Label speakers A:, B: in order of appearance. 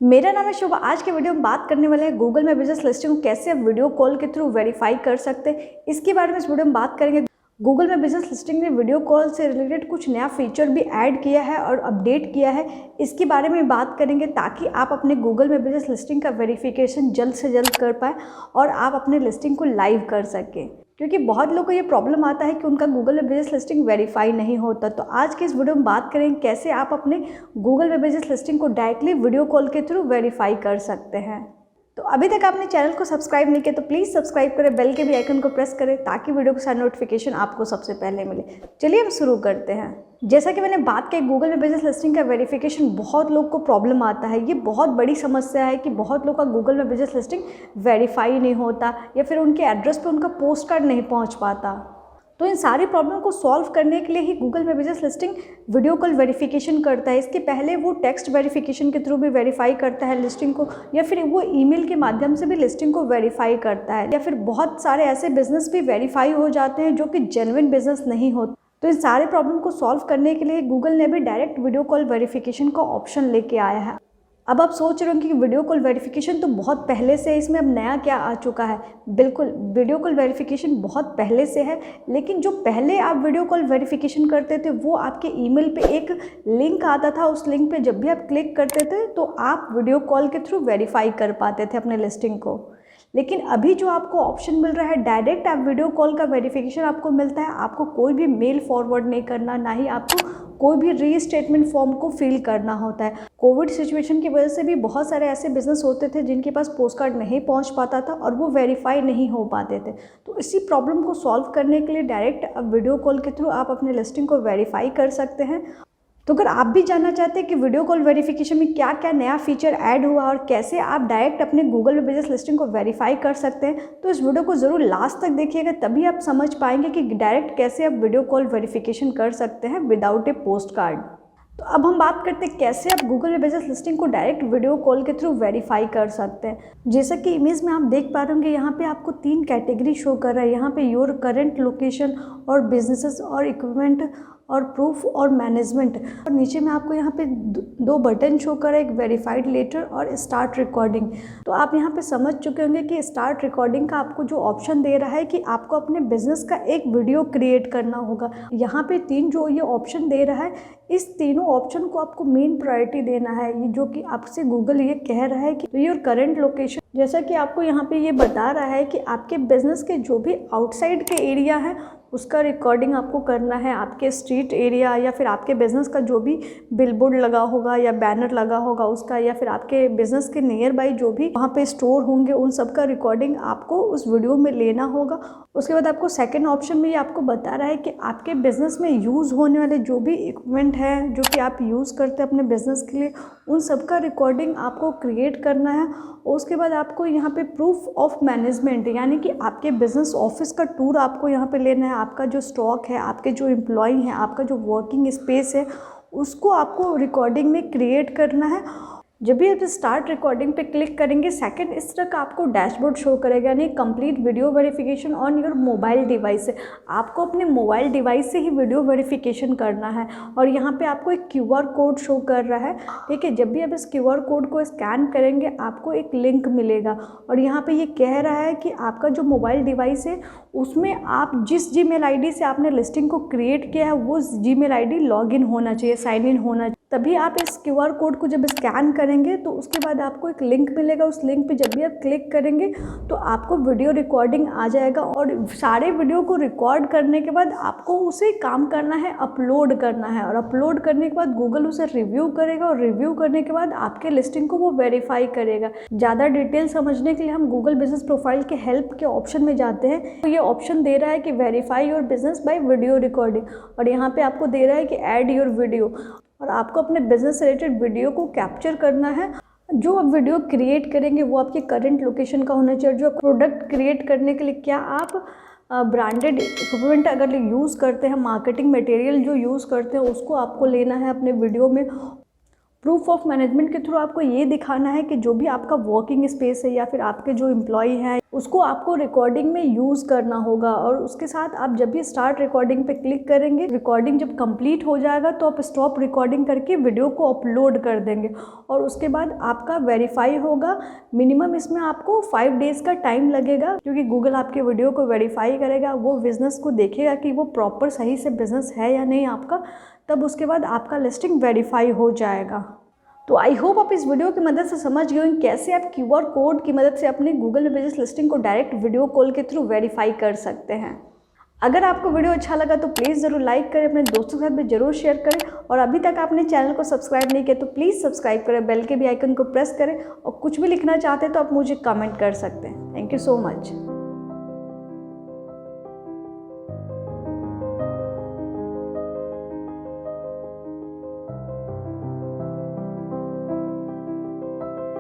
A: मेरा नाम है शुभ। आज के वीडियो में बात करने वाले हैं गूगल में बिजनेस लिस्टिंग को कैसे आप वीडियो कॉल के थ्रू वेरीफाई कर सकते हैं, इसके बारे में इस वीडियो में बात करेंगे। गूगल में बिजनेस लिस्टिंग ने वीडियो कॉल से रिलेटेड कुछ नया फीचर भी ऐड किया है और अपडेट किया है, इसके बारे में बात करेंगे ताकि आप अपने गूगल में बिजनेस लिस्टिंग का वेरिफिकेशन जल्द से जल्द कर पाएँ और आप अपने लिस्टिंग को लाइव कर सकें। क्योंकि बहुत लोगों को ये प्रॉब्लम आता है कि उनका गूगल में बिजनेस लिस्टिंग वेरीफाई नहीं होता। तो आज के इस वीडियो में बात करेंगे कैसे आप अपने गूगल में बिजनेस लिस्टिंग को डायरेक्टली वीडियो कॉल के थ्रू वेरीफाई कर सकते हैं। तो अभी तक आपने चैनल को सब्सक्राइब नहीं किया तो प्लीज़ सब्सक्राइब करें, बेल के भी आइकन को प्रेस करें ताकि वीडियो के साथ नोटिफिकेशन आपको सबसे पहले मिले। चलिए हम शुरू करते हैं। जैसा कि मैंने बात की, गूगल में बिजनेस लिस्टिंग का वेरिफिकेशन बहुत लोग को प्रॉब्लम आता है। ये बहुत बड़ी समस्या है कि बहुत लोग का गूगल में बिजनेस लिस्टिंग वेरीफाई नहीं होता या फिर उनके एड्रेस पे उनका पोस्ट कार्ड नहीं पहुंच पाता। तो इन सारी प्रॉब्लम को सॉल्व करने के लिए ही गूगल में business listing video call verification करता है। इसके पहले वो टेक्स्ट वेरिफिकेशन के थ्रू भी वेरीफाई करता है लिस्टिंग को, या फिर वो ईमेल के माध्यम से भी लिस्टिंग को वेरीफाई करता है, या फिर बहुत सारे ऐसे बिजनेस भी वेरीफाई हो जाते हैं जो कि जेन्युइन बिजनेस नहीं होते। तो इन सारे प्रॉब्लम को सॉल्व करने के लिए गूगल ने भी डायरेक्ट वीडियो कॉल वेरिफिकेशन का ऑप्शन लेके आया है। अब आप सोच रहे होंगे कि वीडियो कॉल वेरिफिकेशन तो बहुत पहले से है, इसमें अब नया क्या आ चुका है। बिल्कुल, वीडियो कॉल वेरिफिकेशन बहुत पहले से है, लेकिन जो पहले आप वीडियो कॉल वेरिफिकेशन करते थे वो आपके ईमेल पे एक लिंक आता था। उस लिंक पे जब भी आप क्लिक करते थे तो आप वीडियो कॉल के थ्रू वेरीफाई कर पाते थे अपने लिस्टिंग को। लेकिन अभी जो आपको ऑप्शन मिल रहा है, डायरेक्ट आप वीडियो कॉल का वेरिफिकेशन आपको मिलता है। आपको कोई भी मेल फॉरवर्ड नहीं करना, ना ही आपको कोई भी रीस्टेटमेंट फॉर्म को फिल करना होता है। कोविड सिचुएशन की वजह से भी बहुत सारे ऐसे बिजनेस होते थे जिनके पास पोस्ट कार्ड नहीं पहुंच पाता था और वो वेरीफाई नहीं हो पाते थे। तो इसी प्रॉब्लम को सॉल्व करने के लिए डायरेक्ट अब वीडियो कॉल के थ्रू आप अपने लिस्टिंग को वेरीफाई कर सकते हैं। तो अगर आप भी जानना चाहते हैं कि वीडियो कॉल वेरिफिकेशन में क्या क्या नया फीचर ऐड हुआ और कैसे आप डायरेक्ट अपने गूगल में बिजनेस लिस्टिंग को वेरीफाई कर सकते हैं, तो इस वीडियो को ज़रूर लास्ट तक देखिएगा, तभी आप समझ पाएंगे कि डायरेक्ट कैसे आप वीडियो कॉल वेरिफिकेशन कर सकते हैं विदाउट ए पोस्ट कार्ड। तो अब हम बात करते हैं कैसे आप गूगल में बिजनेस लिस्टिंग को डायरेक्ट वीडियो कॉल के थ्रू वेरीफाई कर सकते हैं। जैसा कि इमेज में आप देख पा रहे होंगे, यहाँ पे आपको 3 कैटेगरी शो कर रहा है। यहाँ पे योर करंट लोकेशन और बिजनेसेस और इक्विपमेंट और प्रूफ और मैनेजमेंट, और नीचे में आपको यहाँ पे 2 बटन शो कर रहा है, एक वेरीफाइड लेटर और स्टार्ट रिकॉर्डिंग। तो आप यहाँ पे समझ चुके होंगे कि स्टार्ट रिकॉर्डिंग का आपको जो ऑप्शन दे रहा है कि आपको अपने बिजनेस का एक वीडियो क्रिएट करना होगा। यहाँ पे 3 जो ये ऑप्शन दे रहा है, इस तीनों ऑप्शन को आपको मेन प्रायोरिटी देना है। ये जो कि आपसे गूगल ये कह रहा है कि योर करंट लोकेशन, जैसा कि आपको यहाँ पे ये बता रहा है कि आपके बिजनेस के जो भी आउटसाइड के एरिया है उसका रिकॉर्डिंग आपको करना है। आपके स्ट्रीट एरिया या फिर आपके बिज़नेस का जो भी बिलबोर्ड लगा होगा या बैनर लगा होगा उसका, या फिर आपके बिज़नेस के नियर बाई जो भी वहाँ पे स्टोर होंगे, उन सब का रिकॉर्डिंग आपको उस वीडियो में लेना होगा। उसके बाद आपको सेकंड ऑप्शन में ये आपको बता रहा है कि आपके बिज़नेस में यूज़ होने वाले जो भी इक्विपमेंट हैं जो कि आप यूज़ करते हैं अपने बिज़नेस के लिए, उन सब का रिकॉर्डिंग आपको क्रिएट करना है। और उसके बाद आपको यहाँ पे प्रूफ ऑफ मैनेजमेंट, यानी कि आपके बिजनेस ऑफिस का टूर आपको यहाँ पे लेना है। आपका जो स्टॉक है, आपके जो एम्प्लॉय हैं, आपका जो वर्किंग स्पेस है, उसको आपको रिकॉर्डिंग में क्रिएट करना है। जब भी आप स्टार्ट रिकॉर्डिंग पे क्लिक करेंगे, सेकंड इस तरह का आपको डैशबोर्ड शो करेगा, यानी complete video verification on your mobile device है। आपको अपने मोबाइल डिवाइस से ही वीडियो वेरिफिकेशन करना है। और यहाँ पे आपको एक QR कोड शो कर रहा है, ठीक है। जब भी आप इस QR कोड को स्कैन करेंगे आपको एक लिंक मिलेगा, और यहाँ पे ये कह रहा है कि आपका जो मोबाइल डिवाइस है उसमें आप जिस Gmail ID से आपने लिस्टिंग को क्रिएट किया है वो Gmail ID लॉगिन होना चाहिए, साइन इन होना चाहिए। तभी आप इस QR कोड को जब स्कैन करेंगे तो उसके बाद आपको एक लिंक मिलेगा। उस लिंक पे जब भी आप क्लिक करेंगे तो आपको वीडियो रिकॉर्डिंग आ जाएगा, और सारे वीडियो को रिकॉर्ड करने के बाद आपको उसे काम करना है, अपलोड करना है। और अपलोड करने के बाद गूगल उसे रिव्यू करेगा, और रिव्यू करने के बाद आपके लिस्टिंग को वो वेरीफाई करेगा। ज़्यादा डिटेल समझने के लिए हम गूगल बिजनेस प्रोफाइल के हेल्प के ऑप्शन में जाते हैं। तो ये ऑप्शन दे रहा है कि verify your business by video recording, और यहाँ पे आपको दे रहा है कि ऐड योर वीडियो, और आपको अपने बिजनेस से रिलेटेड वीडियो को कैप्चर करना है। जो आप वीडियो क्रिएट करेंगे वो आपके करंट लोकेशन का होना चाहिए। जो प्रोडक्ट क्रिएट करने के लिए क्या आप ब्रांडेड इक्विपमेंट अगर यूज़ करते हैं, मार्केटिंग मटेरियल जो यूज़ करते हैं, उसको आपको लेना है अपने वीडियो में। प्रूफ ऑफ मैनेजमेंट के थ्रू आपको ये दिखाना है कि जो भी आपका वर्किंग स्पेस है या फिर आपके जो एम्प्लॉई हैं उसको आपको रिकॉर्डिंग में यूज़ करना होगा। और उसके साथ आप जब भी स्टार्ट रिकॉर्डिंग पे क्लिक करेंगे, रिकॉर्डिंग जब कंप्लीट हो जाएगा तो आप स्टॉप रिकॉर्डिंग करके वीडियो को अपलोड कर देंगे और उसके बाद आपका वेरीफाई होगा। मिनिमम इसमें आपको 5 डेज़ का टाइम लगेगा, क्योंकि गूगल आपके वीडियो को वेरीफाई करेगा, वो बिज़नेस को देखेगा कि वो प्रॉपर सही से बिज़नेस है या नहीं आपका, तब उसके बाद आपका लिस्टिंग वेरीफाई हो जाएगा। तो आई होप आप इस वीडियो की मदद से समझ गए होंगे कैसे आप QR कोड की मदद से अपने गूगल में बिजनेस लिस्टिंग को डायरेक्ट वीडियो कॉल के थ्रू वेरीफाई कर सकते हैं। अगर आपको वीडियो अच्छा लगा तो प्लीज़ ज़रूर लाइक करें, अपने दोस्तों के साथ भी ज़रूर शेयर करें और अभी तक आपने चैनल को सब्सक्राइब नहीं किया तो प्लीज़ सब्सक्राइब करें, बेल के भी आइकन को प्रेस करें और कुछ भी लिखना चाहते हैं तो आप मुझे कमेंट कर सकते हैं। Thank you so much.